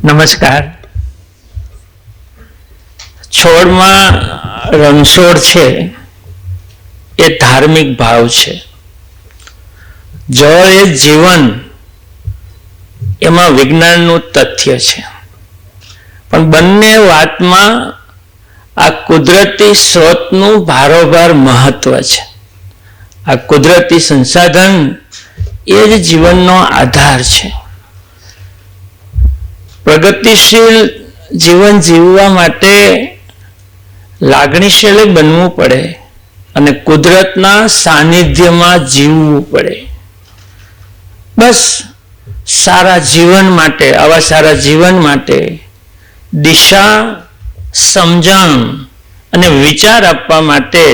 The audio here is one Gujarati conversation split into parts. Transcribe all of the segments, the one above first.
નમસ્કાર. છોડમાં રણછોડ છે એ ધાર્મિક ભાવ છે. જળ એ જીવન, એમાં વિજ્ઞાનનું તથ્ય છે. પણ બંને વાતમાં આ કુદરતી સ્ત્રોતનું ભારોભાર મહત્વ છે. આ કુદરતી સંસાધન એ જ જીવનનો આધાર છે. પ્રગતિશીલ જીવન જીવવા માટે લાગણીશીલ બનવું પડે અને કુદરતના સાનિધ્યમાં જીવવું પડે. બસ સારા જીવન માટે, આવા સારા જીવન માટે દિશા, સમજણ અને વિચાર આપવા માટે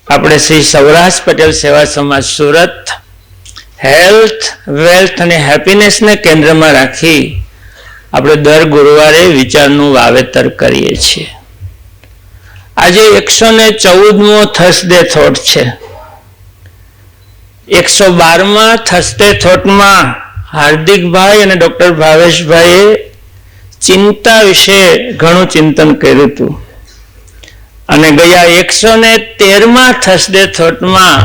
આપણે શ્રી સૌરાષ્ટ્ર પટેલ સેવા સમાજ સુરત હેલ્થ, વેલ્થ અને હેપીનેસને કેન્દ્રમાં રાખી આપણે દર ગુરુવારે વિચારનું વાવેતર કરીએ છીએ. આજે 114મો થર્સડે થોટ છે. 112મા થર્સડે થોટમાં હાર્દિકભાઈ અને ડોક્ટર ભાવેશભાઈએ ચિંતા વિશે ઘણું ચિંતન કર્યું હતું અને ગયા 113મા થર્સડે થોટમાં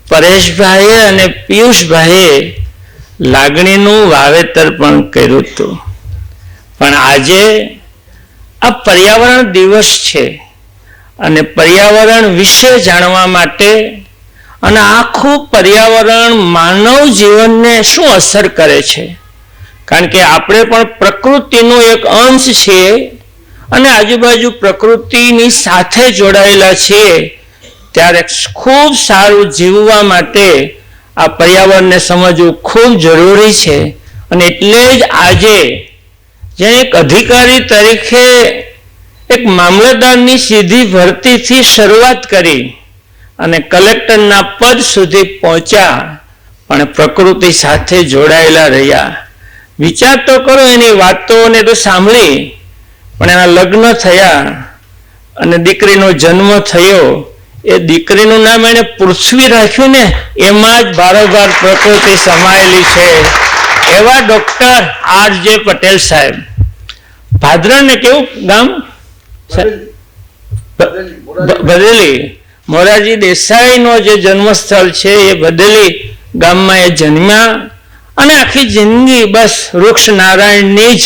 પરેશભાઈએ અને પિયુષભાઈએ લાગણીનું વાવેતર પણ કર્યું હતું. પણ આજે આ પર્યાવરણ દિવસ છે અને પર્યાવરણ વિશે જાણવા માટે અને આખું પર્યાવરણ માનવ જીવનને શું અસર કરે છે, કારણ કે આપણે પણ પ્રકૃતિનો એક અંશ છીએ અને આજુબાજુ પ્રકૃતિની સાથે જોડાયેલા છીએ, ત્યારે ખૂબ સારું જીવવા માટે આ પર્યાવરણને સમજવું ખૂબ જરૂરી છે. અને એટલે જ આજે જે એક અધિકારી તરીકે એક મામલતદારની સીધી ભરતીથી શરૂઆત કરી અને કલેક્ટરના પદ સુધી પહોંચ્યા, પણ પ્રકૃતિ સાથે જોડાયેલા રહ્યા. વિચાર તો કરો, એની વાતોને તો સાંભળી, પણ એના લગ્ન થયા અને દીકરીનો જન્મ થયો. એ દીકરીનું નામ એને પૃથ્વી રાખ્યું ને, એમાં જ ભારોભાર પ્રકૃતિ સમાયેલી છે. એવા ડોક્ટર R.J. પટેલ સાહેબ, ભાદરણ ને કેવું ગામ? ભદેલી. મોરારજી દેસાઈનો જે જન્મસ્થળ છે એ ભદેલી ગામમાં એ જન્મ્યા અને આખી જિંદગી બસ વૃક્ષ નારાયણની જ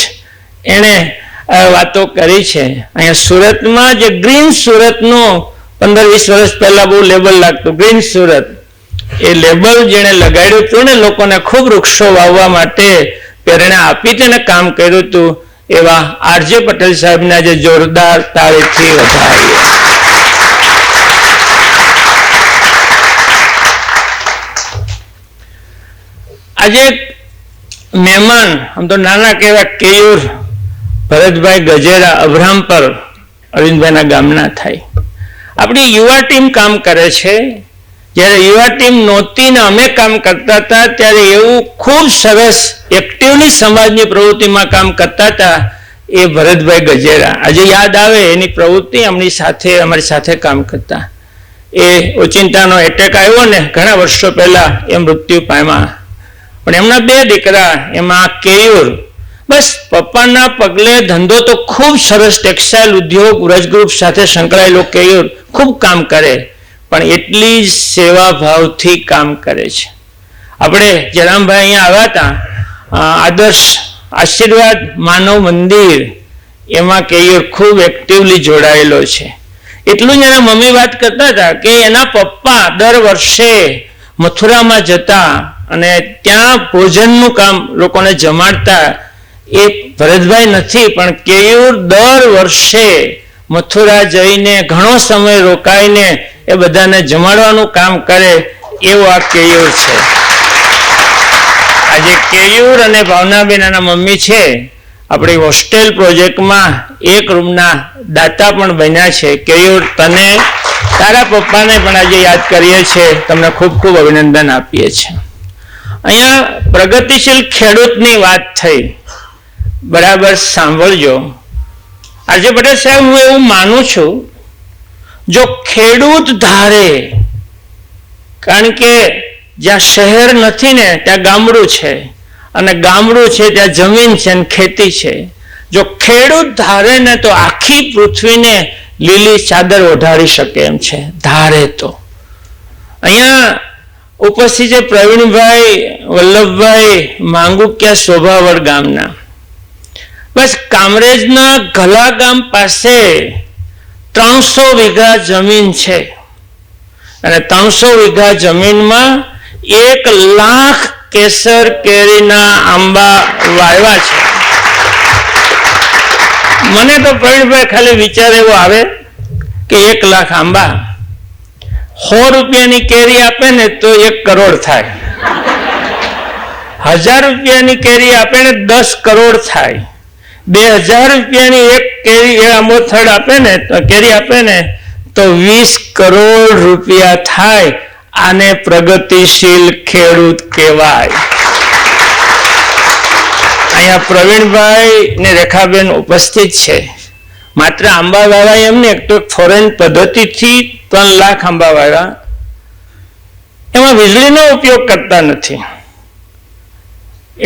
એણે વાતો કરી છે. અહીંયા સુરતમાં જે ગ્રીન સુરતનું 15-20 વર્ષ પહેલા બહુ લેબલ લાગતું, ગ્રીન સુરત, એ લેબલ જેણે લગાડ્યું હતું ને, લોકોને ખૂબ વૃક્ષો વાવવા માટે પ્રેરણા આપી તેને કામ કર્યું હતું. એવા R.J. પટેલ સાહેબને આજે જોરદાર તાળીથી વધાવીએ. આજે મહેમાન આમ તો નાના કહેવા કેયુર ભરતભાઈ ગજેરા અબ્રામપર અરવિંદભાઈના ગામના થાય. આપણી યુવા ટીમ કામ કરે છે. જ્યારે યુવા ટીમ નહોતી ને અમે કામ કરતા હતા, ત્યારે એવું ખૂબ સરસ એક્ટિવલી સમાજની પ્રવૃત્તિમાં કામ કરતા હતા એ ભરતભાઈ ગજેરા. આજે યાદ આવે એની પ્રવૃત્તિ, અમારી સાથે કામ કરતા. એ ઓચિંતાનો એટેક આવ્યો ને ઘણા વર્ષો પહેલા, એ મૃત્યુ પામ્યા. પણ એમના 2 દીકરા, એમાં કેયુર, બસ પપ્પાના પગલે ધંધો તો ખૂબ સરસ, ટેક્સટાઇલ ઉદ્યોગ વ્રજ ગ્રુપ સાથે સંકળાયેલો કેયુર ખૂબ કામ કરે, પણ એટલી જ સેવાભાવથી કામ કરે છે. આપણે જયરામભાઈ અહીંયા આવ્યા હતા, આદર્શ આશીર્વાદ માનવ મંદિર, એમાં કેયુર ખૂબ એક્ટિવલી જોડાયેલો છે. એટલું જ એના મમ્મી વાત કરતા હતા કે એના પપ્પા દર વર્ષે મથુરામાં જતા અને ત્યાં ભોજનનું કામ લોકોને જમાડતા. એ ભરતભાઈ નથી, પણ કેયુર દર વર્ષે મથુરા જઈને ઘણો સમય રોકાઈને એ બધાને જમાડવાનું કામ કરે. એવો આ કેયુર છે. આજે કેયુર અને ભાવનાબેન એના મમ્મી છે, આપણી હોસ્ટેલ પ્રોજેક્ટમાં 1 રૂમના દાતા પણ બન્યા છે. કેયુર, તને, તારા પપ્પાને પણ આજે યાદ કરીએ છીએ, તમને ખૂબ ખૂબ અભિનંદન આપીએ છીએ. અહીંયા પ્રગતિશીલ ખેડૂતની વાત થઈ, બરાબર સાંભળજો. R.J. પટેલ સાહેબ, હું એવું માનું છું, જો ખેડૂત ધારે, કારણ કે જ્યાં શહેર નથી ને ત્યાં ગામડું છે અને ગામડું છે ત્યાં જમીન છે અને ખેતી છે. જો ખેડૂત ધારે ને તો આખી પૃથ્વીને લીલી ચાદર ઓઢાડી શકે એમ છે, ધારે તો. અહીંયા ઉપસ્થિત છે પ્રવીણભાઈ વલ્લભભાઈ માંગુકિયા શોભાવડ ગામના. બસ કામરેજના ગલા ગામ પાસે 300 વીઘા જમીન છે અને 300 વીઘા જમીનમાં 1 લાખ કેસર કેરીના આંબા વાવ્યા છે. મને તો પ્રવીણભાઈ ખાલી વિચાર એવો આવે કે 1 લાખ આંબા 100 રૂપિયાની કેરી આપે ને તો 1 કરોડ થાય, 1000 રૂપિયાની કેરી આપે ને 10 કરોડ થાય, 2000 રૂપિયાની એક કેરી આંબો થડ આપે ને તો કેરી આપે ને તો 20 કરોડ રૂપિયા થાય. આને પ્રગતિશીલ ખેડૂત કહેવાય. અહીંયા પ્રવીણભાઈ ને રેખાબેન ઉપસ્થિત છે. માત્ર આંબા વાવ્યા એમ ને, એક તો ફોરેન પદ્ધતિથી 3 લાખ આંબા વાવ્યા. એમાં વીજળીનો ઉપયોગ કરતા નથી.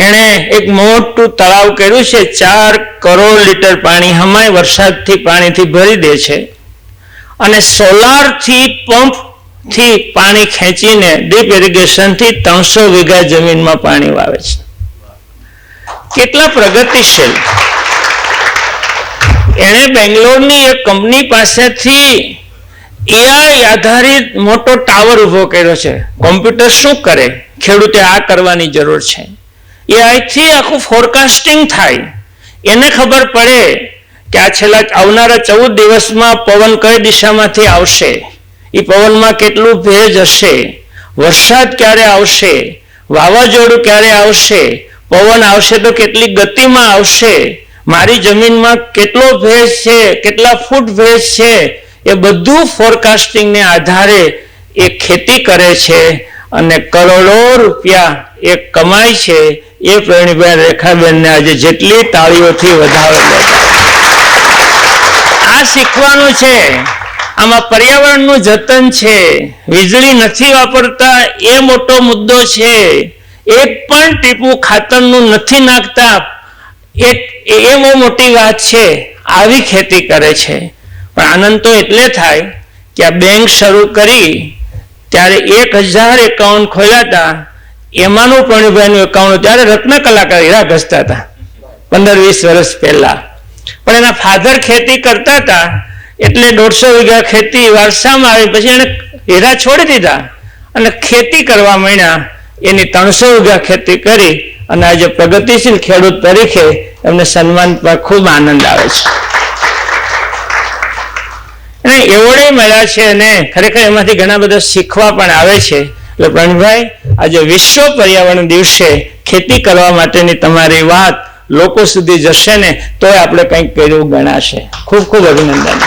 એણે એક મોટું તળાવ કર્યું છે, 4 કરોડ લીટર પાણી હમાય વરસાદથી પાણીથી ભરી દે છે અને સોલારથી પંપથી પાણી ખેંચીને ડીપ ઇરિગેશનથી 300 વીઘા જમીનમાં પાણી વાવે છે. કેટલા પ્રગતિશીલ. એણે બેંગ્લોરની એક કંપની પાસેથી એઆઈ આધારિત મોટો ટાવર ઉભો કર્યો છે. કોમ્પ્યુટર શું કરે, ખેડૂતે આ કરવાની જરૂર છે. એઆઈથી આખું ફોરકાસ્ટિંગ થાય. એને ખબર પડે કે આ છેલ્લા આવનારા 14 દિવસમાં પવન કઈ દિશામાંથી આવશે, એ પવનમાં કેટલું ભેજ હશે, વરસાદ ક્યારે આવશે, વાવાઝોડું ક્યારે આવશે, પવન આવશે તો કેટલી ગતિમાં આવશે, મારી જમીનમાં કેટલો ભેજ છે, કેટલા ફૂટ ભેજ છે, એ બધું ફોરકાસ્ટિંગને આધારે એ ખેતી કરે છે અને કરોડો રૂપિયા એ કમાય છે. એ પ્રવીણભાઈ રેખાબેનને આજે જેટલી તાળીઓથી વધાવે આ શીખવાનું છે. આમાં પર્યાવરણનું જતન છે, વીજળી નથી વાપરતા એ મોટો મુદ્દો છે, એક પણ ટીપું ખાતરનું નથી નાખતા એ બહુ મોટી વાત છે. આવી ખેતી કરે છે. પણ આનંદ તો એટલે થાય કે આ બેંક શરૂ કરી ત્યારે 1000 એકાઉન્ટ ખોલ્યા હતા. એમાંનું પ્રવીણભાઈનું એકાઉન્ટ ત્યારે રત્ન કલાકાર હીરા ઘસતા હતા 15-20 વર્ષ પહેલા. પણ એના ફાધર ખેતી કરતા હતા એટલે 150 વીઘા ખેતી વારસામાં આવી. પછી એને હીરા છોડી દીધા અને ખેતી કરવા માંડ્યા. એની 300 વીઘા ખેતી કરી અને આજે પ્રગતિશીલ ખેડૂત તરીકે એમને સન્માન પર ખૂબ આનંદ આવે છે. એને એવોર્ડ મળ્યા છે અને ખરેખર એમાંથી ઘણા બધા શીખવા પણ આવે છે. એટલે પ્રવીણભાઈ, આજે વિશ્વ પર્યાવરણ દિવસે ખેતી કરવા માટેની તમારી વાત લોકો સુધી જશે ને તો આપણે કંઈક કર્યું ગણાશે. ખૂબ ખૂબ અભિનંદન.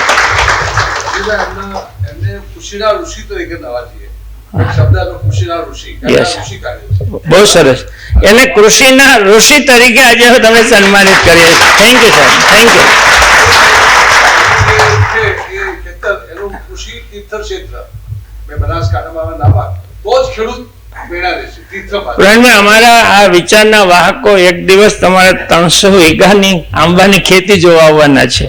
બહુ સરસ. એને કૃષિના ઋષિ તરીકે આજે તમને સન્માનિત કરીએ. Thank you sir, thank you. અમારા આ વિચારના વાહકો એક દિવસ તમારે 300 વીઘાની આંબાની ખેતી જોવા આવવાના છે.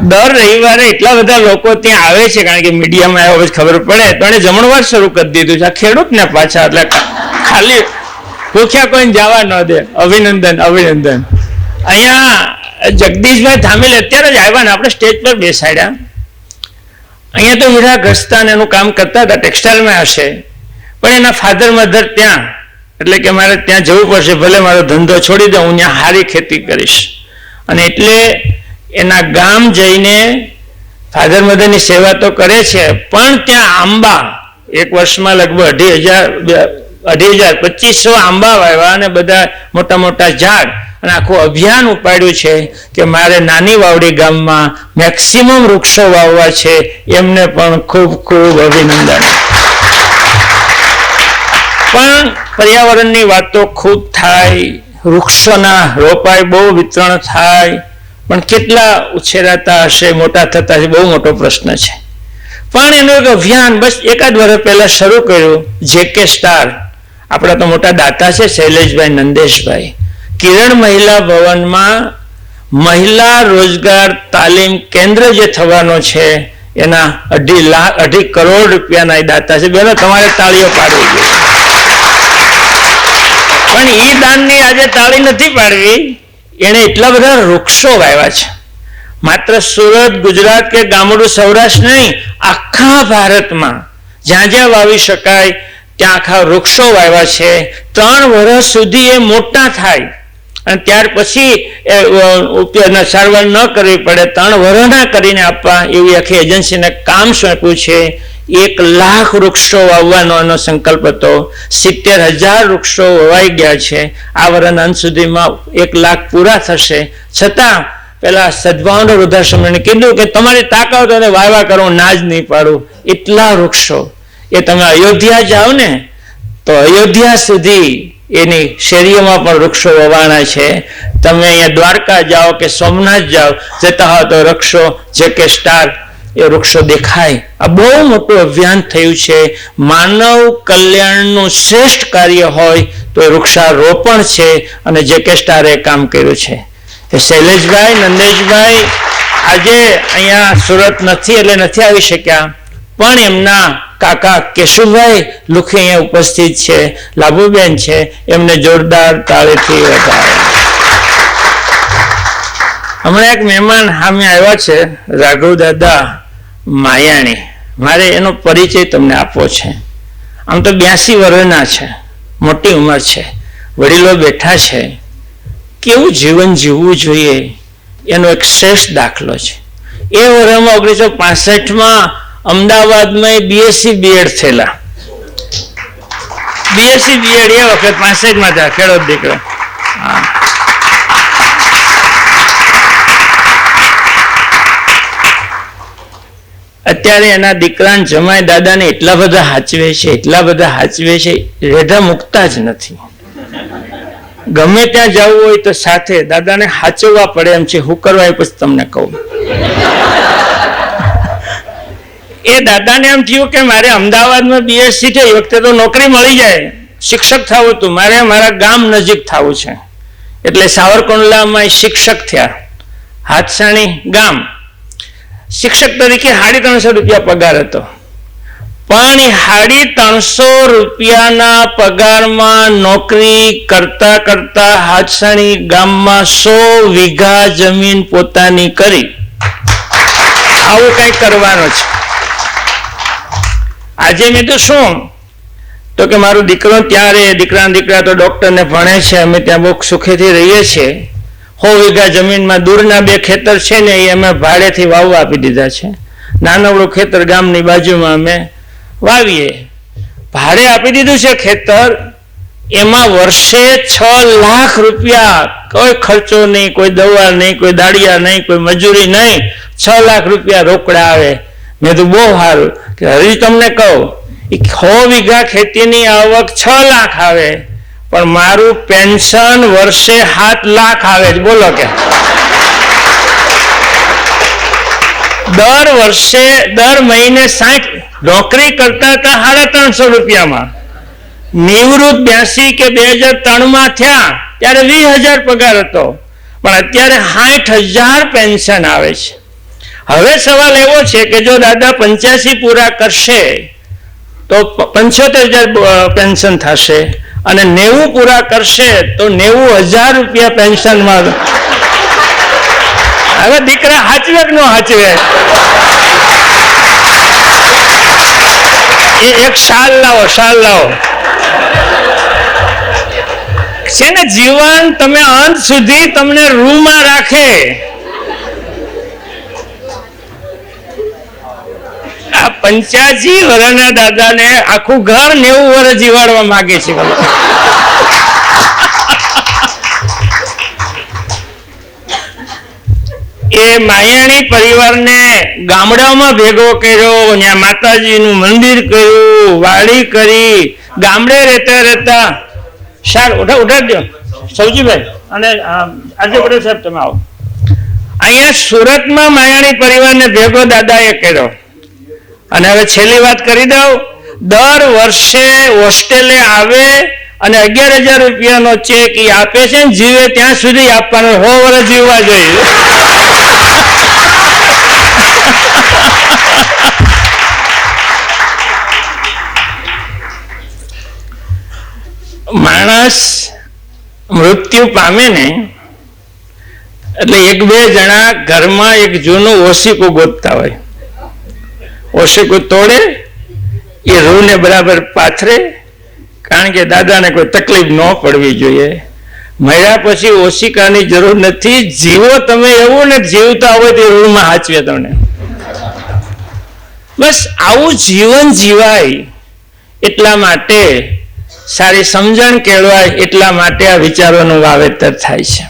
દર રવિવારે એટલા બધા લોકો ત્યાં આવે છે, કારણ કે મીડિયામાં આવ્યા પછી ખબર પડે તો એને જમણવાર શરૂ કરી દીધું છે. આ ખેડૂતને પાછા એટલે ખાલી ભૂખ્યા કોઈને જવા ન દે. અભિનંદન, અભિનંદન. અહીંયા જગદીશભાઈ ધામેલ અત્યારે જ આવ્યા ને આપણે સ્ટેજ પર બેસાડ્યા. અહીંયા તો હીરા ઘસતા એનું કામ કરતા હતા, ટેક્સટાઇલમાં હશે, પણ એના ફાધર મધર ત્યાં, એટલે કે મારે ત્યાં જવું પડશે, ભલે મારો ધંધો છોડી દઉં, હું ત્યાં સારી ખેતી કરીશ. અને એટલે એના ગામ જઈને ફાધર મધરની સેવા તો કરે છે, પણ ત્યાં આંબા એક વર્ષમાં લગભગ 2500 આંબા વાવ્યા અને બધા મોટા મોટા ઝાડ અને આખું અભિયાન ઉપાડ્યું છે કે મારે નાની વાવડી ગામમાં મેક્સિમમ વૃક્ષો વાવવા છે. એમને પણ ખૂબ ખૂબ અભિનંદન. પણ પર્યાવરણની વાતો ખૂબ થાય, વૃક્ષોના રોપાય બહુ વિતરણ થાય, પણ કેટલા ઉછેરાતા હશે, મોટા થતા હશે, બહુ મોટો પ્રશ્ન છે. પણ એનું એક અભિયાન બસ એકાદ વર્ષ પહેલા શરૂ કર્યું. JK સ્ટાર, આપણા તો મોટા દાતા છે શૈલેષભાઈ નંદેશભાઈ, કિરણ મહિલા ભવનમાં મહિલા રોજગાર તાલીમ કેન્દ્ર જે થવાનો છે એના 2.5 કરોડ રૂપિયાના એ દાતા છે. બેનો તમારે તાળીઓ પાડવી જોઈએ. પણ એ દાનની આજે તાળી નથી પાડવી. એને એટલા બધા વૃક્ષો વાવ્યા છે. માત્ર સુરત, ગુજરાત કે ગામડું સૌરાષ્ટ્ર નહીં, આખા ભારતમાં જ્યાં જ્યાં વાવી શકાય ત્યાં આખા વૃક્ષો વાવ્યા છે. 3 વર્ષ સુધી એ મોટા થાય અને ત્યાર પછી ઉપયોગના સારવાર ન કરવી પડે, 3 વર્ષના કરીને આપવા એવી આખી એજન્સીને કામ સોંપ્યું છે. 1 લાખ વૃક્ષો વાવવાનો એનો સંકલ્પ હતો. 70,000 વૃક્ષો વવાઈ ગયા છે. આ વર્ષના અંત સુધીમાં 1 લાખ પૂરા થશે. છતાં પેલા સદભાવના વૃદ્ધાશ્રમને કીધું કે તમારી તાકાત હોય વાવા કરો, ના જ નહીં પાડું. એટલા વૃક્ષો એ તમે અયોધ્યા જાઓ ને તો અયોધ્યા સુધી એની શેરીઓમાં પણ વૃક્ષો વવાણા છે. તમે અહીંયા દ્વારકા જાઓ કે સોમનાથ જાઓ, જતા હોય તો વૃક્ષો JK સ્ટાર એ વૃક્ષો દેખાય. આ બહુ મોટું અભિયાન થયું છે. માનવ કલ્યાણનું શ્રેષ્ઠ કાર્ય હોય તો એ વૃક્ષારોપણ છે અને JK સ્ટારે કામ કર્યું છે. શૈલેષભાઈ નંદેશભાઈ આજે અહીંયા સુરત નથી એટલે નથી આવી શક્યા, પણ એમના કાકા કેશુભાઈ લુખી અહીંયા ઉપસ્થિત છે, લાભુબેન છે, એમને જોરદાર તાળીથી વધારે. હમણાં એક મહેમાન સામે આવ્યા છે, રાઘવ દાદા માયાણી. મારે એનો પરિચય તમને આપવો છે. આમ તો 82 વર્ષના છે, મોટી ઉંમર છે, વડીલો બેઠા છે. કેવું જીવન જીવવું જોઈએ એનો એક શ્રેષ્ઠ દાખલો છે. એ વર્ષમાં 1965માં અમદાવાદમાં BSc BEd થયેલા. BSc BEd એ વખત 65માં થયા, ખેડૂત દીકરો. અત્યારે એના દીકરાને જમાઈ દાદાને એટલા બધા હાચવે છે, એટલા બધા હાચવે છે, રેઢા મૂકતા જ નથી. ગમે ત્યાં જવું હોય તો સાથે દાદાને હાચવવા પડે એમ છે. હું કરવા એ પછી તમને કહું. એ દાદાને એમ થયું કે મારે અમદાવાદમાં BSc છે, એ વખતે તો નોકરી મળી જાય, શિક્ષક થવું હતું, મારે મારા ગામ નજીક થવું છે. એટલે સાવરકુંડલામાં શિક્ષક થયા. હાથસાણી ગામ શિક્ષક તરીકે 350 રૂપિયા પગાર હતો. પણ એ 350 રૂપિયાના પગારમાં નોકરી કરતા કરતા હાથસાણી ગામમાં 100 વીઘા જમીન પોતાની કરી. આવું કઈ કરવાનું છે. આજે મેં તો શું તો કે મારો દીકરો ત્યાં રહે, દીકરા તો ડોક્ટરને ભણે છે, અમે ત્યાં બહુ સુખેથી રહીએ છીએ. 100 વીઘા જમીનમાં દૂરના 2 ખેતર છે ને એ અમે ભાડેથી વાવવા આપી દીધા છે. નાનકડું ખેતર ગામની બાજુમાં અમે વાવીએ, ભાડે આપી દીધું છે ખેતર. એમાં વર્ષે 6 લાખ રૂપિયા, કોઈ ખર્ચો નહીં, કોઈ દવા નહીં, કોઈ દાડિયા નહીં, કોઈ મજૂરી નહીં, 6 લાખ રૂપિયા રોકડા આવે. મેં તો બહુ સારું કે હજી તમને કહું 100 વીઘા ખેતીની આવક 6 લાખ આવે, પણ મારું પેન્શન વર્ષે 7 લાખ આવે છે. બોલો કે દર મહિને 60 નોકરી કરતા હતા 350 રૂપિયામાં. નિવૃત્ત 82 કે 2003માં થયા ત્યારે 20,000 પગાર હતો, પણ અત્યારે 60,000 પેન્શન આવે છે. હવે સવાલ એવો છે કે જો દાદા 85 પૂરા કરશે તો 75,000 પેન્શન થશે અને 90 પૂરા કરશે તો 90,000 રૂપિયા પેન્શનમાં. હવે દીકરા હાચવે કે ન હાચવે? એક શાલ લાવો છે ને. જીવન તમે અંત સુધી તમને રૂમાં રાખે. આ 85 વર્ષના દાદાને આખું ઘર 90 વર્ષ જીવાડવા માંગે છે. એ માયાણી પરિવારને ગામડામાં ભેગો કર્યો, ત્યાં માતાજીનું મંદિર કર્યું, વાડી કરી, ગામડે રહેતા ઉઠાડી દો સૌજીભાઈ અને આજે પટેલ સાહેબ તમે આવો. અહીંયા સુરતમાં માયાણી પરિવારને ભેગો દાદાએ કર્યો અને હવે છેલ્લી વાત કરી દઉં, દર વર્ષે હોસ્ટેલે આવે અને 11,000 રૂપિયાનો ચેક એ આપે છે ને જીવે ત્યાં સુધી આપવાનો, 100 વર્ષ જીવવા જોઈએ. માણસ મૃત્યુ પામે ને એટલે 1-2 જણા ઘરમાં એક જૂનું ઓશીકું ગોતતા હોય. ઓશીકું તોડે, એ રૂને બરાબર પાથરે, કારણ કે દાદાને કોઈ તકલીફ ન પડવી જોઈએ. મર્યા પછી ઓશિકાની જરૂર નથી, જીવો તમે એવું ને જીવતા હોય તે રૂમાં હાચવે તમને. બસ આવું જીવન જીવાય એટલા માટે, સારી સમજણ કેળવાય એટલા માટે આ વિચારોનું વાવેતર થાય છે.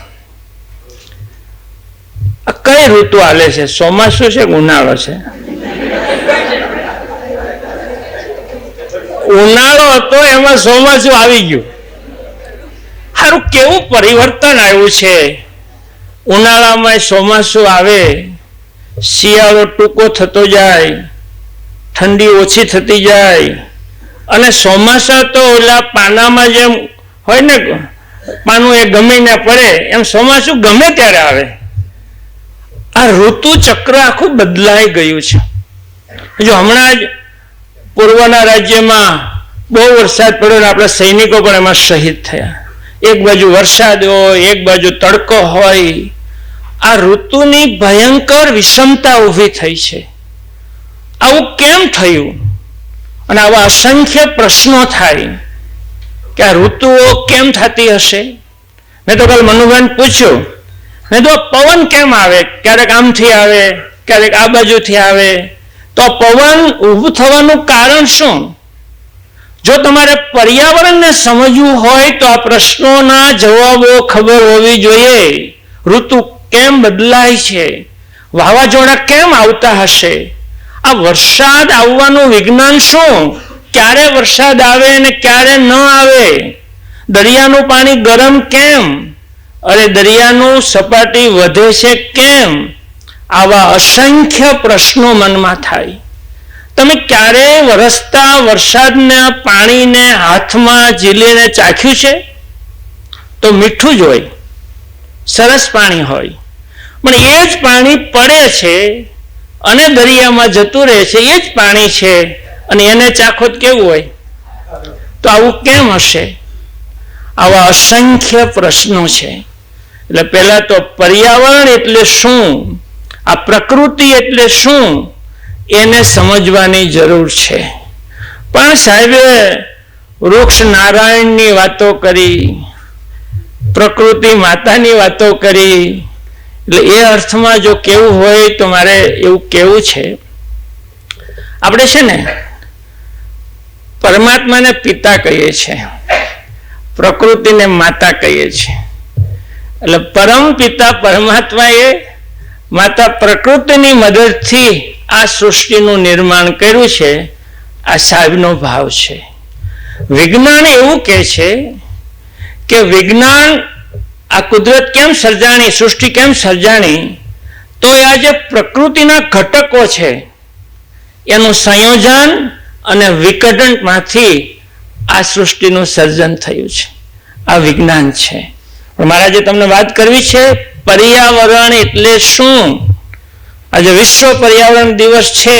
આ કઈ ઋતુ હાલે છે? ચોમાસું છે કે ઉનાળો છે? ઉનાળો હતો એમાં ચોમાસું આવી ગયું. સારું કેવું પરિવર્તન આવ્યું છે. ઉનાળામાં ચોમાસું આવે, શિયાળો ટૂંકો થતો જાય, ઠંડી ઓછી થતી જાય, અને ચોમાસા તો ઓલા પાનામાં જેમ હોય ને, પાનું એ ગમીને પડે એમ ચોમાસું ગમે ત્યારે આવે. આ ઋતુ ચક્ર આખું બદલાઈ ગયું છે. જો હમણાં જ પૂર્વના રાજ્યમાં બહુ વરસાદ પડ્યો ને આપણા સૈનિકો પણ એમાં શહીદ થયા. એક બાજુ વરસાદ હોય, એક બાજુ તડકો હોય. આ ઋતુની ભયંકર વિષમતા ઊભી થઈ છે. આવું કેમ થયું? અને આવા અસંખ્ય પ્રશ્નો થાય કે આ ઋતુઓ કેમ થતી હશે. મેં તો કાલ મનુભાઈને પૂછ્યું, મેં તો પવન કેમ આવે? ક્યારેક આમથી આવે, ક્યારેક આ બાજુથી આવે. તો પવન ઊભું થવાનું કારણ શું? જો તમારે પર્યાવરણને સમજવું હોય તો આ પ્રશ્નોના જવાબો ખબર હોવી જોઈએ. ઋતુ કેમ બદલાય છે? વાવાઝોડા કેમ આવતા હશે? આ વરસાદ આવવાનું વિજ્ઞાન શું? ક્યારે વરસાદ આવે અને ક્યારે ન આવે? દરિયાનું પાણી ગરમ કેમ? અરે દરિયાનું સપાટી વધે છે કેમ? આવા અસંખ્ય પ્રશ્નો મનમાં થાય. તમે ક્યારે વરસતા વરસાદના પાણીને હાથમાં ઝીલીને ચાખ્યું છે? તો મીઠું જ હોય, સરસ પાણી હોય, પણ એ જ પાણી પડે છે અને દરિયામાં જતું રહે છે. એ જ પાણી છે અને એને ચાખો કેવું હોય? તો આવું કેમ હશે? આવા અસંખ્ય પ્રશ્નો છે. એટલે પહેલા તો પર્યાવરણ એટલે શું, આ પ્રકૃતિ એટલે શું, એને સમજવાની જરૂર છે. પણ સાહેબે વૃક્ષ નારાયણની વાતો કરી, પ્રકૃતિ માતાની વાતો કરી. એટલે એ અર્થમાં જો કેવું હોય તો મારે એવું કેવું છે, આપણે છે ને પરમાત્માને પિતા કહીએ છીએ, પ્રકૃતિને માતા કહીએ છીએ. એટલે પરમ પિતા પરમાત્માએ માતા પ્રકૃતિની મદદથી આ સૃષ્ટિનું નિર્માણ કર્યું છે. આ સાહેબનો ભાવ છે. વિજ્ઞાન એવું કહે છે કે વિજ્ઞાન આ કુદરત કેમ સર્જાણી, સૃષ્ટિ કેમ સર્જાણી? તો આ જે પ્રકૃતિના ઘટકો છે એનું સંયોજન અને વિઘટનમાંથી આ સૃષ્ટિનું સર્જન થયું છે. આ વિજ્ઞાન છે. પણ મારે આજે તમને વાત કરવી છે પર્યાવરણ એટલે શું. આજે વિશ્વ પર્યાવરણ દિવસ છે,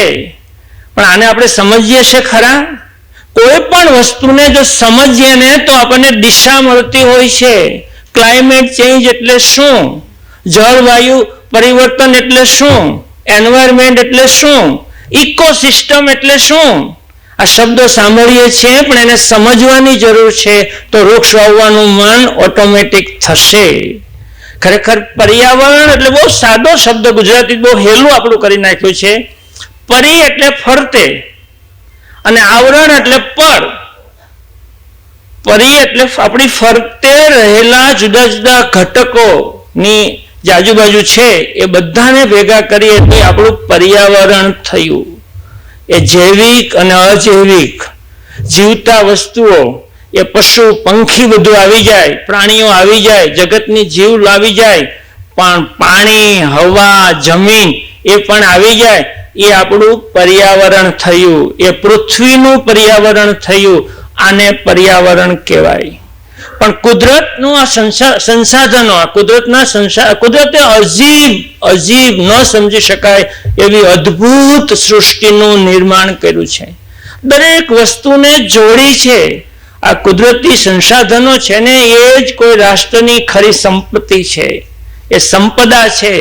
પણ આને આપણે સમજીએ છે ખરા? કોઈ પણ વસ્તુને જો સમજીએ ને તો આપણને દિશા મળતી હોય છે. ક્લાઇમેટ ચેન્જ એટલે શું? જળવાયુ પરિવર્તન એટલે શું? એન્વાયરમેન્ટ એટલે શું? ઇકોસિસ્ટમ એટલે શું? આ શબ્દો સાંભળીએ છીએ પણ એને સમજવાની જરૂર છે, તો વૃક્ષ વાવવાનું મન ઓટોમેટિક થશે. ખરેખર પર્યાવરણ એટલે બહુ સાદો શબ્દ, ગુજરાતી બહુ હેલું આપણું કરી નાખ્યું છે. પરી એટલે ફરતે અને આવરણ એટલે પર. પરી એટલે આપણી ફરતે રહેલા જુદા જુદા ઘટકોની જે આજુબાજુ છે એ બધાને ભેગા કરીએ તો આપણું પર્યાવરણ થયું. એ જૈવિક અને અજૈવિક જીવતા વસ્તુઓ, એ પશુ પંખી બધું આવી જાય, પ્રાણીઓ આવી જાય, જગતની જીવ આવી જાય, પણ પાણી, હવા, જમીન એ પણ આવી જાય. એ આપણું પર્યાવરણ થયું, એ પૃથ્વીનું પર્યાવરણ થયું. આને પર્યાવરણ કહેવાય. પણ કુદરતનું આ સંસાધનો, કુદરતે અજીબ ન સમજી શકાય એવી અદ્ભુત સૃષ્ટિનું નિર્માણ કર્યું છે. દરેક વસ્તુને જોડી છે. આ કુદરતી સંસાધનો છે ને એ જ કોઈ રાષ્ટ્રની ખરી સંપત્તિ છે, એ સંપદા છે.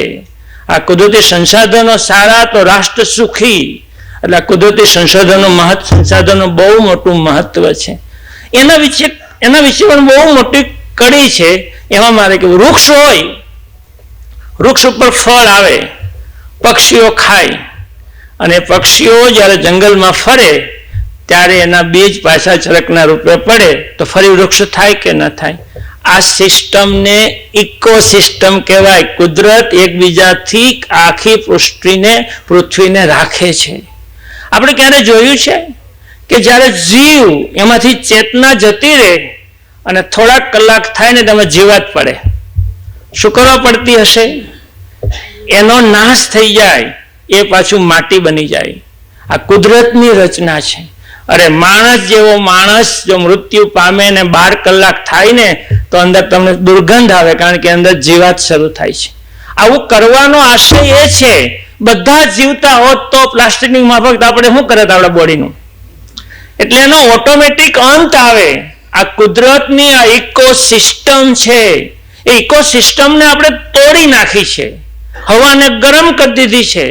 આ કુદરતી સંસાધનો સારા તો રાષ્ટ્ર સુખી. એટલે કુદરતી સંસાધનો બહુ મોટું મહત્વ છે. એના વિશે પણ બહુ મોટી કડી છે. એમાં મારે કે વૃક્ષ હોય, વૃક્ષ ઉપર ફળ આવે, પક્ષીઓ ખાય, અને પક્ષીઓ જ્યારે જંગલમાં ફરે ત્યારે એના બીજ પાછા ચરકના રૂપે પડે તો ફરી વૃક્ષ થાય કે ન થાય. આ સિસ્ટમને ઇકોસિસ્ટમ કહેવાય. કુદરત એકબીજાથી આખી પૃથ્વીને રાખે છે. આપણે ક્યારે જોયું છે કે જ્યારે જીવ એમાંથી ચેતના જતી રહે અને થોડાક કલાક થાય ને તેમાં જીવાત પડે, શું કરવા પડતી હશે? એનો નાશ થઈ જાય, એ પાછું માટી બની જાય. આ કુદરતની રચના છે. અરે માણસ જેવો માણસ જો મૃત્યુ પામે ને 12 કલાક થાય ને તો અંદર તમને દુર્ગંધ આવે, કારણ કે અંદર જીવાત શરૂ થાય છે. આવું કરવાનો આશય એ છે, બધા જીવતા હોત તો પ્લાસ્ટિકની માફક આપણે શું કરે આપણા બોડીનું, એટલે એનો ઓટોમેટિક અંત આવે. આ કુદરતની આ ઇકોસિસ્ટમ છે. એ ઇકોસિસ્ટમને આપણે તોડી નાખી છે. હવાને ગરમ કરી દીધી છે,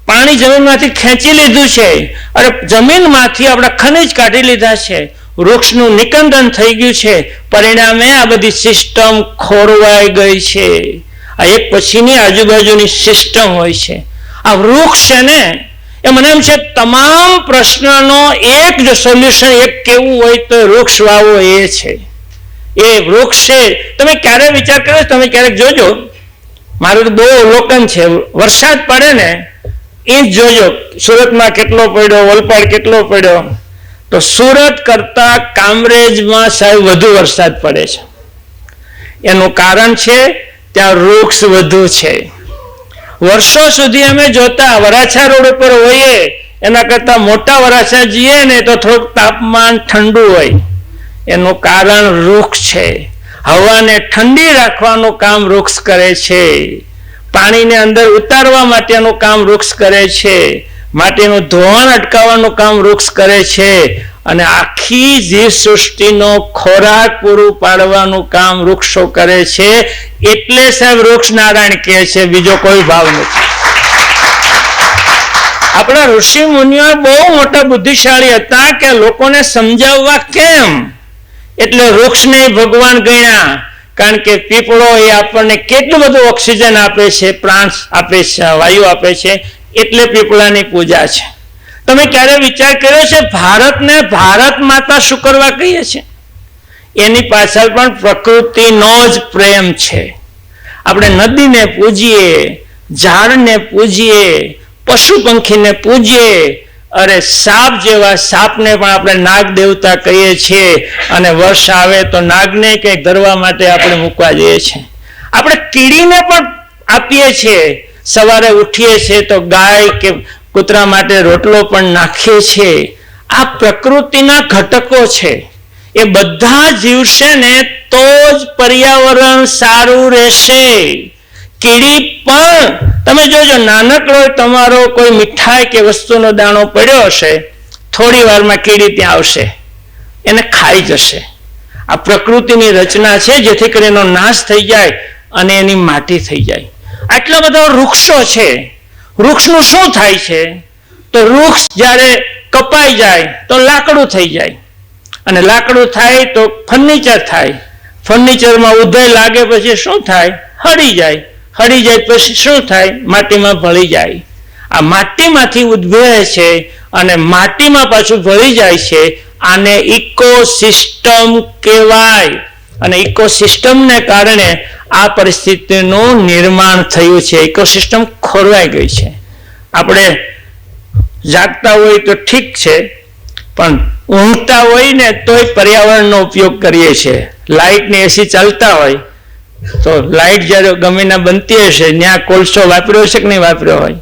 પાણી જમીનમાંથી ખેંચી લીધું છે, અને જમીનમાંથી આપણા ખનિજ કાઢી લીધા છે, વૃક્ષનું નિકંદન થઈ ગયું છે. પરિણામે આ બધી સિસ્ટમ ખોરવાઈ ગઈ છે. આ એક પછીની આજુબાજુની સિસ્ટમ હોય છે. આ વૃક્ષ છે ને એ મને એમ છે તમામ પ્રશ્નનો એક જો સોલ્યુશન એક કેવું હોય તો વૃક્ષ વાવો એ છે. એ વૃક્ષ છે. તમે ક્યારે વિચાર કર્યો? તમે ક્યારેક જોજો, મારું તો બહુ અવલોકન છે, વરસાદ પડે ને એ જ જોજો સુરતમાં કેટલો પડ્યો, વલપાડ કેટલો પડ્યો, તો સુરત કરતા કામરેજમાં સાહેબ વધુ વરસાદ પડે છે. એનું કારણ છે ત્યાં વૃક્ષ વધુ છે. વર્ષો સુધી અમે જોતા વરાછા રોડ ઉપર હોઈએ, એના કરતા મોટા વરાછા જઈએ ને તો થોડુંક તાપમાન ઠંડુ હોય. એનું કારણ વૃક્ષ છે. હવાને ઠંડી રાખવાનું કામ વૃક્ષ કરે છે. પાણીને અંદર ઉતારવા માટેનું કામ વૃક્ષ કરે છે. માટીનું ધોવાણ અટકાવવાનું કામ વૃક્ષ કરે છે. અને આખી જીવસૃષ્ટિનો ખોરાક પૂરું પાડવાનું કામ વૃક્ષો કરે છે. એટલે સાહેબ વૃક્ષ નારાયણ કહે છે, બીજો કોઈ ભાવ નથી. આપણા ઋષિ મુનિઓ બહુ મોટા બુદ્ધિશાળી હતા કે લોકોને સમજાવવા કેમ, એટલે વૃક્ષને ભગવાન ગણ્યા. કારણ કે પીપળો એ આપણને કેટલું બધું ઓક્સિજન આપે છે, પ્રાણ આપે છે, વાયુ આપે છે, એટલે પીપળાની પૂજા છે. તમે ક્યારે વિચાર કર્યો છે ભારતને ભારત માતા શું કરવા કહીએ છીએ? એની પાછળ પણ પ્રકૃતિનો જ પ્રેમ છે. આપણે નદીને પૂજીએ, ઝાડને પૂજીએ, પશુ પંખીને પૂજીએ, અરે સાપ જેવા સાપને પણ આપણે નાગ દેવતા કહીએ છીએ. અને વર્ષ આવે તો નાગને કંઈક ધરવા માટે આપણે મૂકવા જઈએ છીએ. આપણે કીડીને પણ આપીએ છીએ. સવારે ઉઠીએ છીએ તો ગાય કે કૂતરા માટે રોટલો પણ નાખીએ છીએ. આ પ્રકૃતિના ઘટકો છે. એ બધા જીવશે ને તો જ પર્યાવરણ સારું રહેશે. કીડી પણ તમે જોજો, નાનકડો તમારો કોઈ મીઠાઈ કે વસ્તુનો દાણો પડ્યો હશે, થોડી વારમાં કીડી ત્યાં આવશે, એને ખાઈ જશે. આ પ્રકૃતિની રચના છે, જેથી કરીને એનો નાશ થઈ જાય અને એની માટી થઈ જાય. આટલા બધા વૃક્ષો છે. વૃક્ષનું શું થાય છે? તો વૃક્ષ જ્યારે કપાઈ જાય તો લાકડું થઈ જાય, અને લાકડું થાય તો ફર્નિચર થાય. ફર્નિચરમાં ઉધઈ લાગે પછી શું થાય? હળી જાય. હળી જાય પછી શું થાય? માટીમાં ભળી જાય. આ માટીમાંથી ઉદ્ભવે છે અને માટીમાં પાછું ભળી જાય છે. આને ઇકોસિસ્ટમ કહેવાય. અને ઇકોસિસ્ટમને કારણે આ પરિસ્થિતિનું નિર્માણ થયું છે. ઇકોસિસ્ટમ ખોરવાઈ ગઈ છે. આપણે જાગતા હોય તો ઠીક છે, પણ ઊંઘતા હોય ને તોય પર્યાવરણનો ઉપયોગ કરીએ છીએ. લાઇટ ને એસી ચાલતા હોય તો લાઇટ જ્યારે ગમે ના બનતી હશે ત્યાં કોલસો વાપર્યો છે કે નહીં વાપર્યો હોય?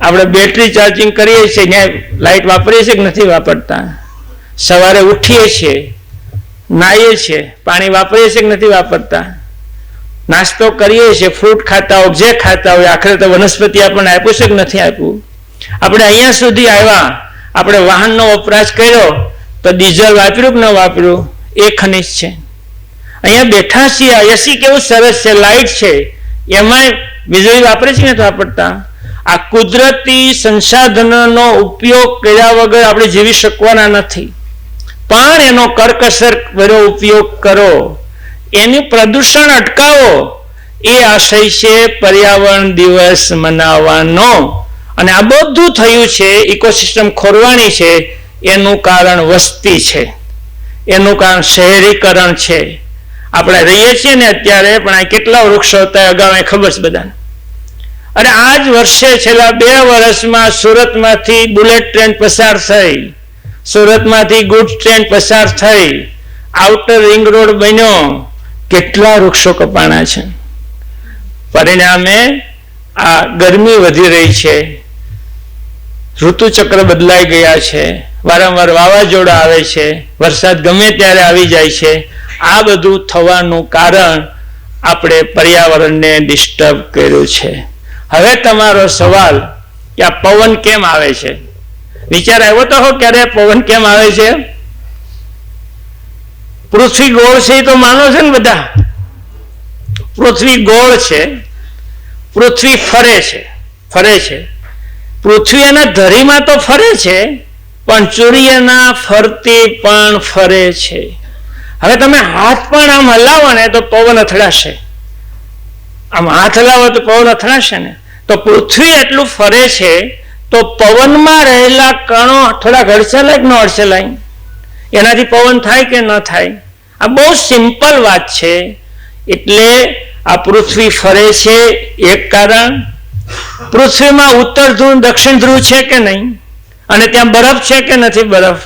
આપણે બેટરી ચાર્જિંગ કરીએ છીએ ત્યાં લાઇટ વાપરીએ છીએ કે નથી વાપરતા? સવારે ઉઠીએ છીએ, નાહીએ છીએ, પાણી વાપરીએ છીએ કે નથી વાપરતા? નાસ્તો કરીએ છીએ, ફ્રૂટ ખાતા હોય, જે ખાતા હોય, આખરે તો વનસ્પતિ આપણને આપ્યું છે કે નથી આપ્યું? આપણે અહીંયા સુધી આવ્યા, આપણે વાહનનો વપરાશ કર્યો તો ડીઝલ વાપર્યું કે ન વાપર્યું? એ ખનિજ છે. અહીંયા બેઠા છીએ, એસી કેવું સરસ છે, લાઇટ છે, એમાંય વીજળી વાપરે છે નથી વાપરતા? આ કુદરતી સંસાધનોનો ઉપયોગ કર્યા વગર આપણે જીવી શકવાના નથી, પણ એનો કરકસર ભર્યો ઉપયોગ કરો, એની પ્રદૂષણ અટકાવો. એ આશય છે પર્યાવરણ દિવસ મનાવવાનો. અને આ બધું થયું છે, ઇકોસિસ્ટમ ખોરવાણી છે, એનું કારણ વસ્તી છે, એનું કારણ શહેરીકરણ છે. આપણે રહીએ છીએ ને અત્યારે, પણ આ કેટલા વૃક્ષો હતા અગાઉ ખબર છે બધાને. અરે આ જ વર્ષે છેલ્લા 2 વર્ષમાં સુરતમાંથી બુલેટ ટ્રેન પસાર થઈ, સુરતમાંથી ગુડ ટ્રેન પસાર થઈ, આઉટર રિંગ રોડ બન્યો, કેટલા વૃક્ષો કપાણા છે. પરિણામે આ ગરમી વધી રહી છે, ઋતુચક્ર બદલાઈ ગયા છે, વારંવાર વાવાઝોડા આવે છે, વરસાદ ગમે ત્યારે આવી જાય છે. આ બધું થવાનું કારણ આપણે પર્યાવરણને ડિસ્ટર્બ કર્યું છે. હવે તમારો સવાલ કે આ પવન કેમ આવે છે? વિચાર આવ્યો તો ક્યારે પવન કેમ આવે છે? પૃથ્વી ગોળ છે એ તો માનો છે ને બધા. પૃથ્વી ગોળ છે, પૃથ્વી ફરે છે. પૃથ્વી એના ધરીમાં તો ફરે છે, પણ સૂર્યના ફરતી પણ ફરે છે. હવે તમે હાથ પણ આમ હલાવો ને તો પવન અથડાશે, આમ હાથ હલાવો તો પવન અથડાશે ને. તો પૃથ્વી એટલું ફરે છે તો પવનમાં રહેલા કણો થોડા હડસેલાય કે ન હડસેલાય? એનાથી પવન થાય કે ન થાય? આ બહુ સિમ્પલ વાત છે. એટલે આ પૃથ્વી ફરે છે એક કારણ. પૃથ્વીમાં ઉત્તર ધ્રુવ દક્ષિણ ધ્રુવ છે કે નહીં? અને ત્યાં બરફ છે કે નથી બરફ?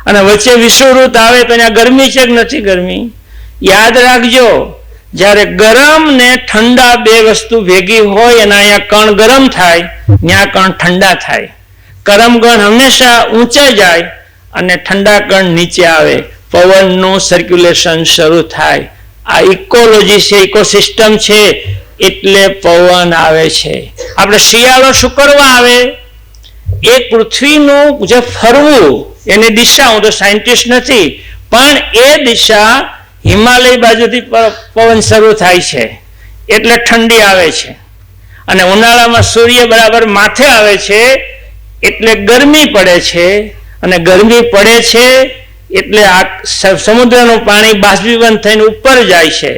અને વચ્ચે વિષુવવૃત્ત આવે તો ત્યાં ગરમી છે કે નથી ગરમી? યાદ રાખજો, જ્યારે ગરમ ને ઠંડા બે વસ્તુ ભેગી હોય અને અહીંયા કણ ગરમ થાય, ત્યાં કણ ઠંડા થાય. ગરમ કણ હંમેશા ઊંચે જાય અને ઠંડા કણ નીચે આવે, પવનનું સર્ક્યુલેશન શરૂ થાય. આ ઇકોલોજી છે, ઇકોસિસ્ટમ છે, એટલે પવન આવે છે. આપણે શિયાળો શું કરવા આવે? એ પૃથ્વીનું જે ફરવું, એની દિશા, હું તો સાયન્ટિસ્ટ નથી, પણ એ દિશા હિમાલય બાજુથી પવન શરૂ થાય છે એટલે ઠંડી આવે છે. અને ઉનાળામાં સૂર્ય બરાબર માથે આવે છે એટલે ગરમી પડે છે. અને ગરમી પડે છે એટલે આ સમુદ્રનું પાણી બાષ્પીભવન થઈને ઉપર જાય છે.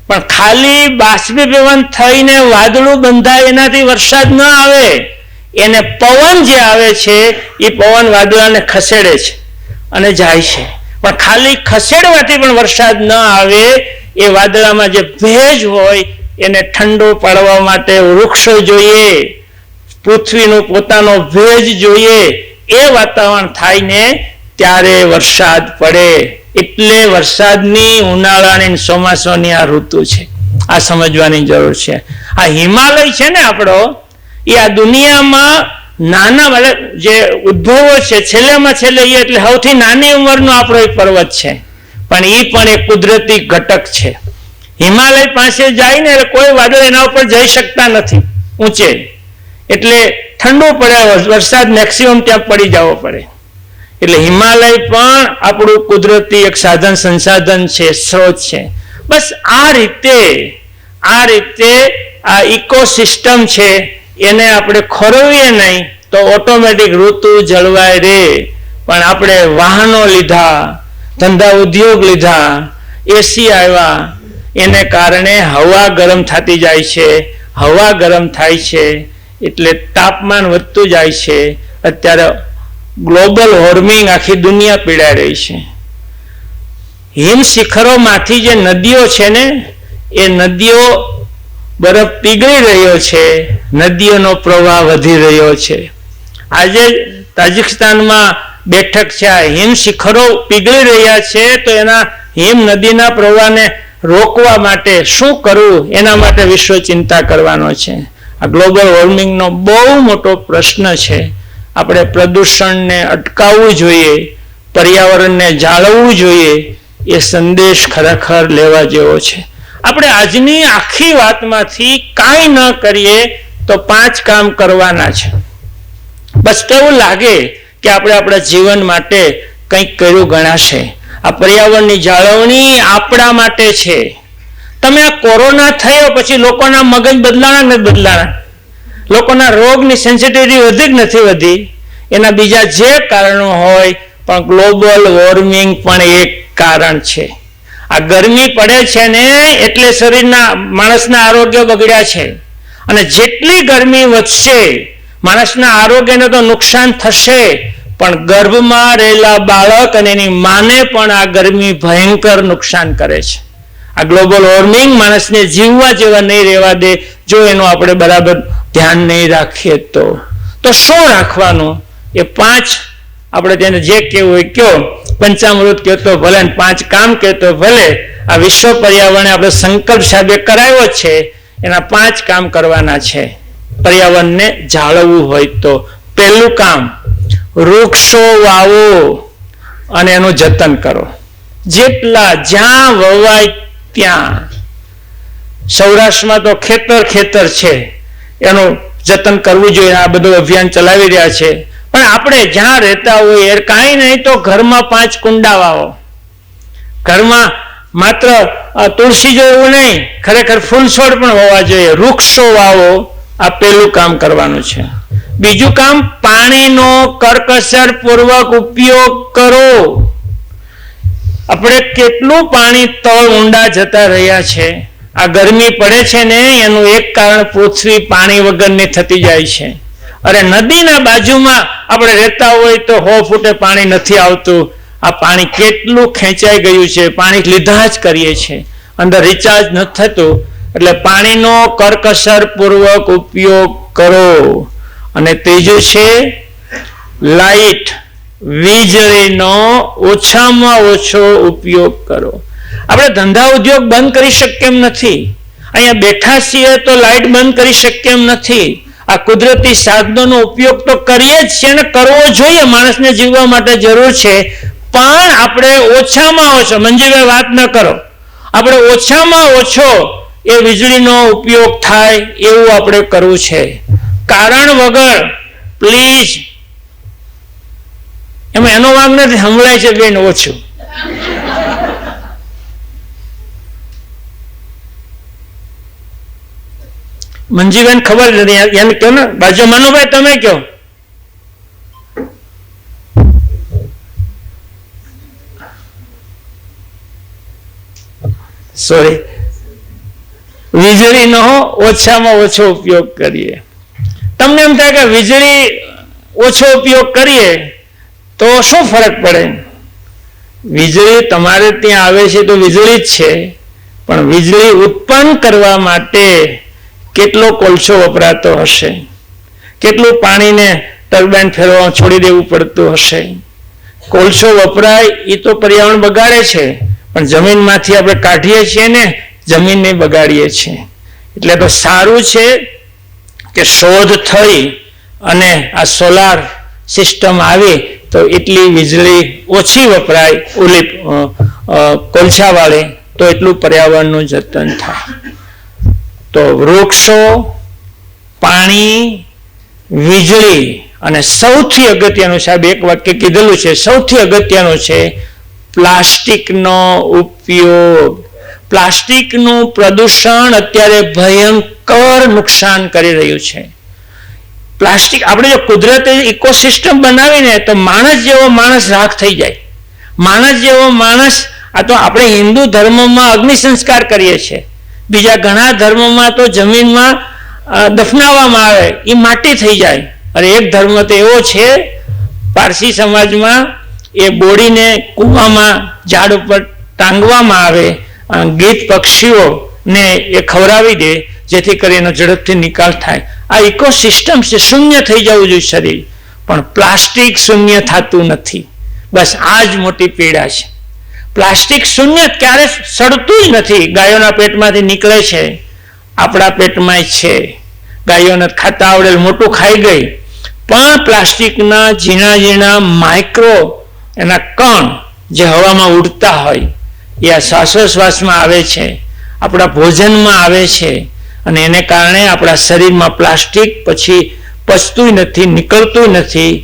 પણ ખાલી બાષ્પીભવન થઈને વાદળું બંધાય એનાથી વરસાદ ન આવે. એને પવન જે આવે છે એ પવન વાદળાને ખસેડે છે અને જાય છે. પણ ખાલી ખસેડવાથી પણ વરસાદ ન આવે. એ વાદળામાં જે ભેજ હોય એને ઠંડો પાડવા માટે વૃક્ષો જોઈએ, પૃથ્વીનો પોતાનો ભેજ જોઈએ. એ વાતાવરણ થાય ને ત્યારે વરસાદ પડે. એટલે વરસાદની, ઉનાળાની, ચોમાસાની આ ઋતુ છે. આ સમજવાની જરૂર છે. આ હિમાલય છે ને આપણો, એ આ દુનિયામાં નાના જે ઉદ્ભવો છે, છેલ્લેમાં છેલ્લે એટલે સૌથી નાની ઉંમરનો આપણો એક પર્વત છે, પણ એ પણ એક કુદરતી ઘટક છે. હિમાલય પાસે જાય ને એટલે કોઈ વાદળ એના ઉપર જઈ શકતા નથી ઊંચે, એટલે ઠંડુ પડે, વરસાદ મેક્સિમમ ત્યાં પડી જવો પડે. એટલે હિમાલય પણ આપણું કુદરતી એક સાધન, સંસાધન છે, સ્ત્રોત છે. બસ આ રીતે આ ઇકોસિસ્ટમ છે, એને આપણે ખોરવીએ નહીં તો ઓટોમેટિક ઋતુ જળવાય રહે. પણ આપણે વાહનો લીધા, ધંધા ઉદ્યોગ લીધા, એસી આવ્યા, એને કારણે હવા ગરમ થતી જાય છે. હવા ગરમ થાય છે એટલે તાપમાન વધતું જાય છે. અત્યારે ગ્લોબલ વોર્મિંગ આખી દુનિયા પીડાઈ રહી છે. હિમ શિખરોમાંથી જે નદીઓ છે ને, એ નદીઓ બરફ પીગળી રહ્યો છે, નદીઓનો પ્રવાહ વધી રહ્યો છે. આજે તાજિકસ્તાનમાં બેઠક છે, આ હિમ શિખરો પીગળી રહ્યા છે, તો એના હિમ નદીના પ્રવાહને રોકવા માટે શું કરવું, એના માટે વિશ્વ ચિંતા કરવાનો છે. આ ગ્લોબલ વોર્મિંગનો બહુ મોટો પ્રશ્ન છે. આપણે પ્રદૂષણને અટકાવવું જોઈએ, પર્યાવરણને જાળવવું જોઈએ. એ સંદેશ ખરેખર લેવા જેવો છે. આપણે આજની આખી વાતમાંથી કાંઈ ન કરીએ તો 5 કામ કરવાના છે. બસ એવું લાગે કે આપણે આપણા જીવન માટે કંઈક કર્યું ગણાશે. આ પર્યાવરણની જાળવણી આપણા માટે છે. તમે આ કોરોના થયો પછી લોકોના મગજ બદલાણા નથી બદલાણા, લોકોના રોગની સેન્સિટિવિટી વધી કે નથી વધી, એના બીજા જે કારણો હોય, પણ ગ્લોબલ વોર્મિંગ પણ એક કારણ છે. આ ગરમી પડે છે ને એટલે શરીરના માણસના આરોગ્ય બગડ્યા છે. અને જેટલી ગરમી વધશે માણસના આરોગ્યને તો નુકસાન થશે, પણ ગર્ભમાં રહેલા બાળક અને એની માને પણ આ ગરમી ભયંકર નુકસાન કરે છે. આ ગ્લોબલ વોર્મિંગ માણસને જીવવા જેવા નહીં રહેવા દે જો એનું આપણે બરાબર ધ્યાન નહીં રાખીએ તો શું રાખવાનું? એ 5 આપણે તેને જે કહેવું હોય કયો, પંચામૃત કહેતો ભલે, 5 કામ કહેતો ભલે. આ વિશ્વ પર્યાવરણે આપણે સંકલ્પ સાહેબે કરાવ્યો છે, એના 5 કામ કરવાના છે પર્યાવરણને જાળવવું હોય તો. પહેલું કામ, વૃક્ષો વાવો અને એનું જતન કરો. જેટલા જ્યાં વવાય ત્યાં. સૌરાષ્ટ્રમાં તો ખેતર છે, એનું જતન કરવું જોઈએ. આ બધું અભિયાન ચલાવી રહ્યા છે. પણ આપણે જ્યાં રહેતા હોઈએ કાંઈ નહીં તો ઘરમાં 5 કુંડા વાવો. ઘરમાં માત્ર તુલસી જેવું નહીં, ખરેખર ફૂલ છોડ પણ હોવા જોઈએ. વૃક્ષો વાવો, આ પહેલું કામ કરવાનું છે. બીજું કામ, પાણીનો કરકસર પૂર્વક ઉપયોગ કરો. આપણે કેટલું પાણી તળ ઊંડા જતા રહ્યા છે. આ ગરમી પડે છે ને એનું એક કારણ પૃથ્વી પાણી વગરની થતી જાય છે. અરે નદીના બાજુમાં આપણે રહેતા હોય તો 100 ફૂટે પાણી નથી આવતું. આ પાણી કેટલું ખેંચાઈ ગયું છે, પાણી લીધા જ કરીએ છીએ, અંદર રિચાર્જ નથી થતું. એટલે પાણીનો કરકસર પૂર્વક ઉપયોગ કરો. અને ત્રીજું છે લાઇટ, વીજળીનો ઓછામાં ઓછો ઉપયોગ કરો. આપણે ધંધા ઉદ્યોગ બંધ કરી શકીએ એમ નથી. અહીંયા બેઠા છીએ તો લાઇટ બંધ કરી શકીએ એમ નથી. આ કુદરતી સાધનોનો ઉપયોગ તો કરીએ જ છીએ અને કરવો જોઈએ, માણસને જીવવા માટે જરૂર છે. પણ આપણે ઓછામાં ઓછો, મંજીભાઈ વાત ન કરો, આપણે ઓછામાં ઓછો એ વીજળીનો ઉપયોગ થાય એવું આપણે કરવું છે. કારણ વગર પ્લીઝ, એમાં એનો વાંક નથી, સંભળાય છે બેન ઓછું. મંજીબેન ખબર નથી, એને કહો ને બાજુ. મનુભાઈ તમે કહો. સોરી, વીજળીનો ઓછામાં ઓછો ઉપયોગ કરીએ. તમને એમ થાય કે વીજળી ઓછો ઉપયોગ કરીએ તો શું ફરક પડે? વીજળી તમારે ત્યાં આવે છે તો વીજળી જ છે, પણ વીજળી ઉત્પન્ન કરવા માટે કેટલો કોલસો વપરાતો હશે, કેટલું પાણીને ટર્બાઇન ફેરવવા છોડી દેવું પડતું હશે. કોલસો વપરાય એ તો પર્યાવરણ બગાડે છે, પણ જમીનમાંથી આપણે કાઢીએ છીએ ને, જમીનને બગાડીએ છીએ. એટલે તો સારું છે કે શોધ થઈ અને આ સોલાર સિસ્ટમ આવી તો એટલી વીજળી ઓછી વપરાય, ઓલી કોલસાવાળી, તો એટલું પર્યાવરણનું જતન થાય. તો વૃક્ષો, પાણી, વીજળી અને સૌથી અગત્યનું, સાહેબ એક વાક્ય કીધેલું છે, સૌથી અગત્યનું છે પ્લાસ્ટિકનો ઉપયોગ. પ્લાસ્ટિકનું પ્રદૂષણ અત્યારે ભયંકર નુકસાન કરી રહ્યું છે. પ્લાસ્ટિક, આપણે જો કુદરતી ઇકોસિસ્ટમ બનાવીને તો માણસ જેવો માણસ રાખ થઈ જાય. માણસ જેવો માણસ, આ તો આપણે હિન્દુ ધર્મમાં અગ્નિ સંસ્કાર કરીએ છીએ, બીજા ઘણા ધર્મોમાં તો જમીનમાં દફનાવવામાં આવે, એ માટી થઈ જાય. અને એક ધર્મ તો એવો છે, પારસી સમાજમાં, એ બોડીને કૂવામાં ઝાડ ઉપર ટાંગવામાં આવે, ગીધ પક્ષીઓને એ ખવડાવી દે જેથી કરીને ઝડપથી નિકાલ થાય. આ ઇકોસિસ્ટમ છે, શૂન્ય થઈ જવું જોઈએ શરીર, પણ પ્લાસ્ટિક શૂન્ય થતું નથી. બસ આ જ મોટી પીડા છે. પ્લાસ્ટિક શૂન્ય ક્યારે સડતું જ નથી. ગાયોના પેટમાંથી નીકળે છે, આપણા પેટમાં છે. ગાયોને ખાતા આવડે મોટું ખાઈ ગઈ, પણ પ્લાસ્ટિકના ઝીણા ઝીણા માઇક્રો એના કણ જે હવામાં ઉડતા હોય એ આ શ્વાસોશ્વાસમાં આવે છે, આપણા ભોજનમાં આવે છે, અને એને કારણે આપણા શરીરમાં પ્લાસ્ટિક પછી પચતું નથી, નીકળતું નથી,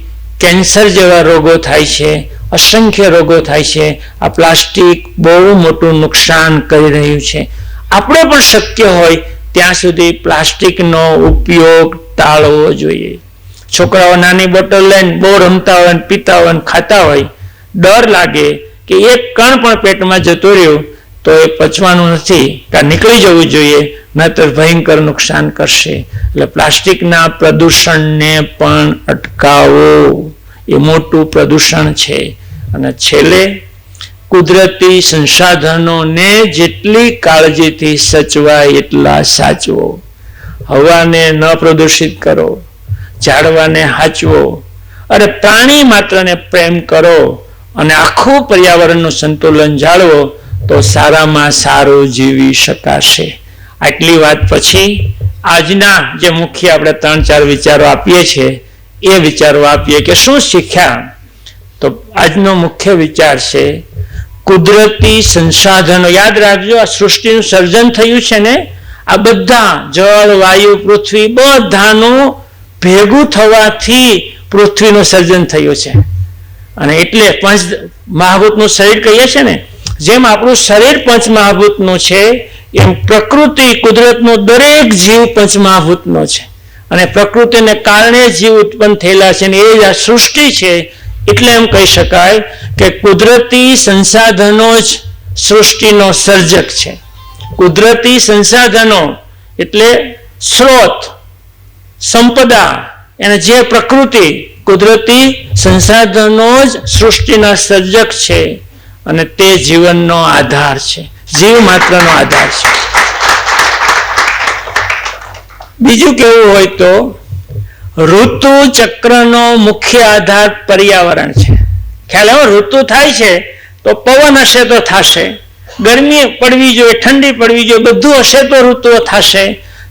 કેન્સર જેવા રોગો થાય છે, અસંખ્ય રોગો થાય છે. આ પ્લાસ્ટિક બહુ મોટું નુકસાન કરી રહ્યું છે. આપણે પણ શક્ય હોય ત્યાં સુધી પ્લાસ્ટિકનો ઉપયોગ ટાળવો જોઈએ. છોકરાઓ નાની બોટલ લઈને બહુ રમતા હોય, પીતા હોય, ખાતા હોય, ડર લાગે કે એક કણ પણ પેટમાં જતું રહ્યું તો એ પચવાનું નથી, કાં નીકળી જવું જોઈએ, નહીતર ભયંકર નુકસાન કરશે. એટલે પ્લાસ્ટિકના પ્રદૂષણને પણ અટકાવો, એ મોટું પ્રદૂષણ છે. અને છેલ્લે કુદરતી સંસાધનોને જેટલી કાળજીથી સચવાય એટલા સાચવો. હવાને ન પ્રદૂષિત કરો, ઝાડવાને હાચવો, અને પ્રાણી માત્રને પ્રેમ કરો, અને આખું પર્યાવરણનું સંતુલન જાળવો, તો સારામાં સારું જીવી શકાશે. આટલી વાત પછી આજના જે મુખ્ય આપણે 3-4 વિચારો આપીએ છીએ એ વિચારો આપીએ કે શું શીખ્યા. તો આજનો મુખ્ય વિચાર છે કુદરતી સંસાધનો. યાદ રાખજો, આ સૃષ્ટિનું સર્જન થયું છે ને, આ બધા જળ, વાયુ, પૃથ્વી બધાનું ભેગું થવાથી પૃથ્વીનું સર્જન થયું છે. અને એટલે પંચ મહાભૂતનું શરીર કહીએ છીએ ને, જેમ આપણું શરીર પંચમહાભૂતનું છે, એમ પ્રકૃતિ, કુદરતનો દરેક જીવ પંચમહાભૂતનો છે. અને પ્રકૃતિને કારણે જીવ ઉત્પન્ન થયેલા છે, અને એ જ આ સૃષ્ટિ છે. એટલે એમ કહી શકાય કે કુદરતી સંસાધનો જ સૃષ્ટિનો સર્જક છે. કુદરતી સંસાધનો એટલે સ્ત્રોત, સંપદા, અને જે પ્રકૃતિ, કુદરતી સંસાધનો જ સૃષ્ટિના સર્જક છે, અને તે જીવનનો આધાર છે, જીવ માત્રનો આધાર છે. બીજું કેવું હોય તો ઋતુ ચક્રનો મુખ્ય આધાર પર્યાવરણ છે. ખ્યાલ આવે, ઋતુ થાય છે તો પવન હશે તો થશે, ગરમી પડવી જોઈએ, ઠંડી પડવી જોઈએ, બધું હશે તો ઋતુઓ થશે.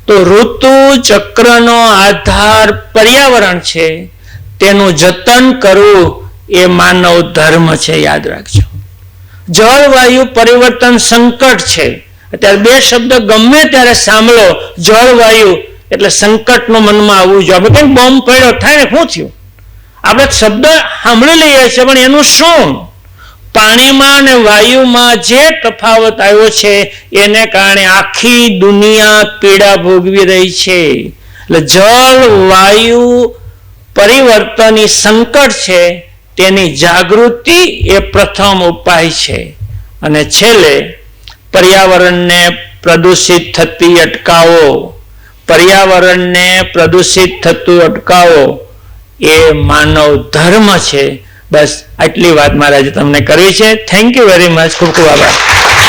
તો ઋતુ ચક્રનો આધાર પર્યાવરણ છે, તેનું જતન કરવું એ માનવ ધર્મ છે. યાદ રાખજો. જળવાયુ પરિવર્તન સંકટ છે. અત્યારે 2 શબ્દ ગમે ત્યારે સાંભળો, જળવાયુ એટલે સંકટનું મનમાં આવવું જોઈએ. આપણે કંઈક બોમ્બ પડ્યો થાય ને, શું થયું? આપણે શબ્દ સાંભળી લઈએ છીએ, પણ એનું શું? પાણીમાં અને વાયુમાં જે તફાવત આવ્યો છે એને કારણે આખી દુનિયા પીડા ભોગવી રહી છે. એટલે જળ વાયુ પરિવર્તનની સંકટ છે, તેની જાગૃતિ એ પ્રથમ ઉપાય છે. અને છેલ્લે પર્યાવરણને પ્રદૂષિત થતી અટકાવો. પર્યાવરણને પ્રદૂષિત થતું અટકાવો એ માનવ ધર્મ છે. બસ આટલી વાત મારે આજે તમને કરવી છે. Thank you very much. ખૂબ ખૂબ આભાર.